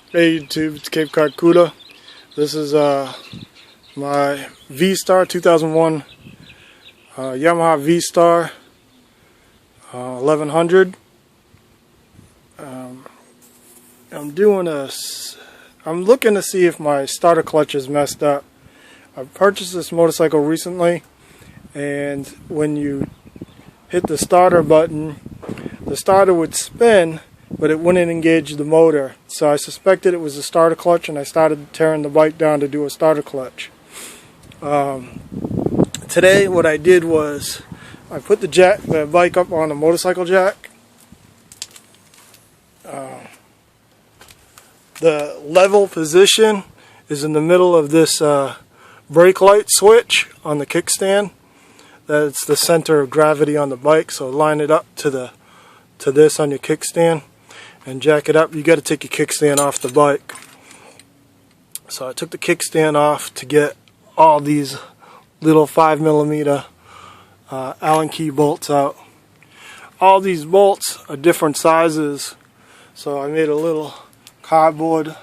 Hey YouTube, it's Cape Cod Cuda. This is my vstar 2001 Yamaha vstar 1100. I'm looking to see if my starter clutch is messed up. I purchased this motorcycle recently, and when you hit the starter button, the starter would spin, but it wouldn't engage the motor. So I suspected it was a starter clutch, and I started tearing the bike down to do a starter clutch. Today what I did was I put the bike up on a motorcycle jack. The level position is in the middle of this brake light switch on the kickstand. That's the center of gravity on the bike, so line it up to this on your kickstand and jack it up. You got to take your kickstand off the bike. So I took the kickstand off to get all these little 5mm Allen key bolts out. All these bolts are different sizes, so I made a little cardboard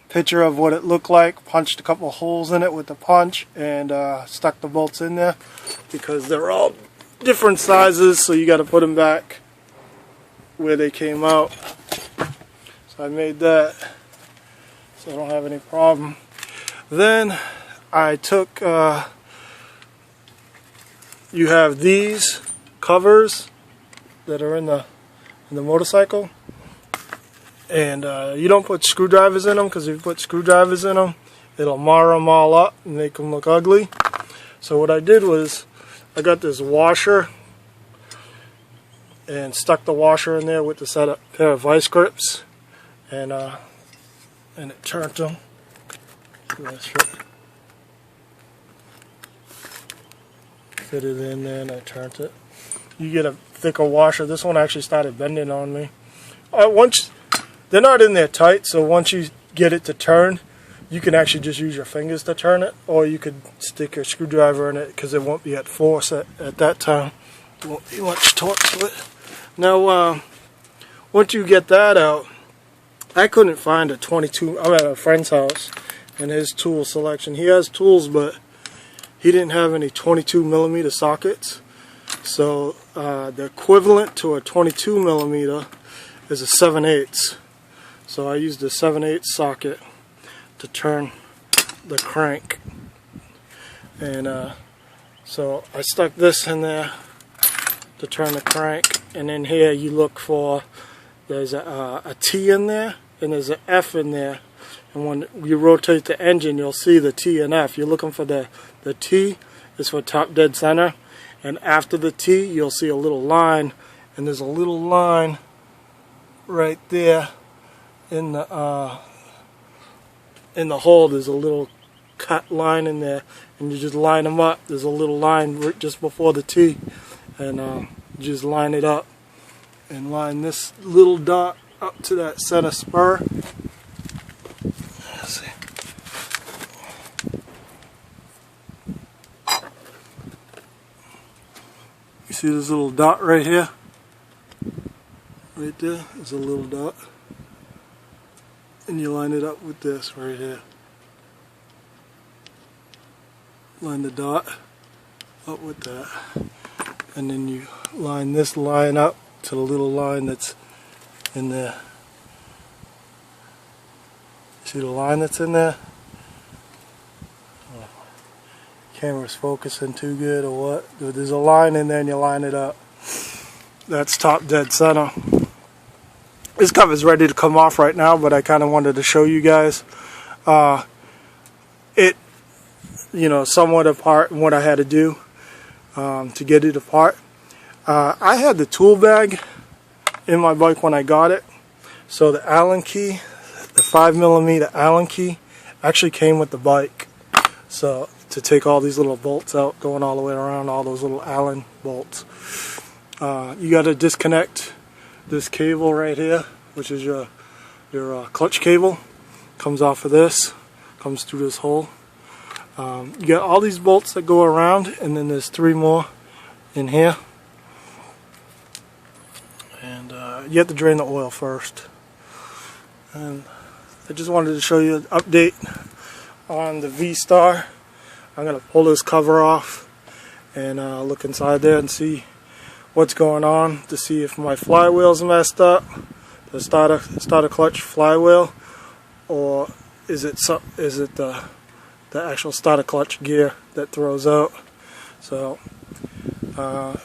picture of what it looked like, punched a couple holes in it with the punch, and stuck the bolts in there because they're all different sizes, so you got to put them back where they came out. So I made that so I don't have any problem. Then I took you have these covers that are in the motorcycle, and you don't put screwdrivers in them, because if you put screwdrivers in them, it'll mar them all up and make them look ugly. So what I did was I got this washer and stuck the washer in there with the pair of vice grips, and it turned them. Fit it in there, and I turned it. You get a thicker washer. This one actually started bending on me. They're not in there tight, so once you get it to turn, you can actually just use your fingers to turn it, or you could stick a screwdriver in it, because it won't be at force at that time. There won't be much torque to it. Now, once you get that out, I couldn't find a 22. I'm at a friend's house, and his tool selection. He has tools, but he didn't have any 22mm sockets. So the equivalent to a 22mm is a 7/8. So I used a 7/8 socket to turn the crank, and so I stuck this in there to turn the crank, and in here you look for, there's a T in there and there's an F in there, and when you rotate the engine you'll see the T and F. You're looking for the T is for top dead center, and after the T you'll see a little line, and there's a little line right there in the hole. There's a little cut line in there, and you just line them up. There's a little line just before the T, and just line it up and line this little dot up to that center spur. Let's see. You see this little dot right here? Right there is a little dot, and you line it up with this right here. Line the dot up with that, and then you line this line up to the little line that's in there. See the line that's in there? Oh, camera's focusing too good or what? There's a line in there, and you line it up. That's top dead center. This cover's ready to come off right now, but I kind of wanted to show you guys it, somewhat apart, and what I had to do to get it apart. I had the tool bag in my bike when I got it, so the Allen key, the 5mm Allen key, actually came with the bike. So to take all these little bolts out, going all the way around, all those little Allen bolts, you got to disconnect this cable right here, which is your clutch cable. Comes off of this, comes through this hole. You got all these bolts that go around, and then there's 3 more in here. And you have to drain the oil first. And I just wanted to show you an update on the vstar. I'm going to pull this cover off and look inside there and see what's going on, to see if my flywheel's messed up, the starter clutch flywheel, or is it the actual starter clutch gear that throws out. So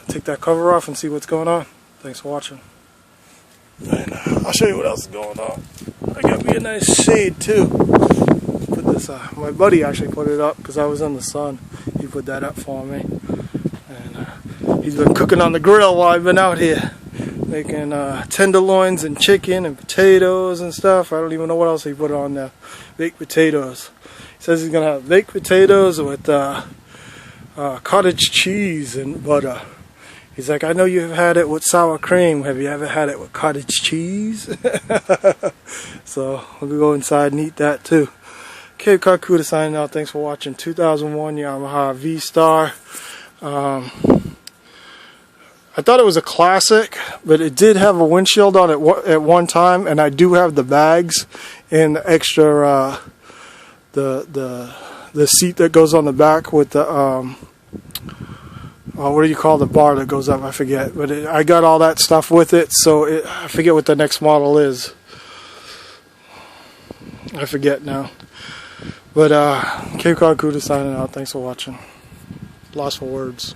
take that cover off and see what's going on. Thanks for watching. And I'll show you what else is going on. I got me a nice shade too. Put this. My buddy actually put it up because I was in the sun. He put that up for me, and he's been cooking on the grill while I've been out here, making tenderloins and chicken and potatoes and stuff. I don't even know what else he put on there. Baked potatoes. He says he's gonna have baked potatoes with cottage cheese and butter. He's like, I know you've had it with sour cream. Have you ever had it with cottage cheese? So we'll go inside and eat that too. Cape Carcuda signing out. Thanks for watching. 2001 Yamaha vstar. I thought it was a classic, but it did have a windshield on it at one time, and I do have the bags and the extra the seat that goes on the back with the what do you call the bar that goes up? I forget, but I got all that stuff with it, so I forget what the next model is. I forget now. But Cape Cod Cuda signing out. Thanks for watching. Lost for words.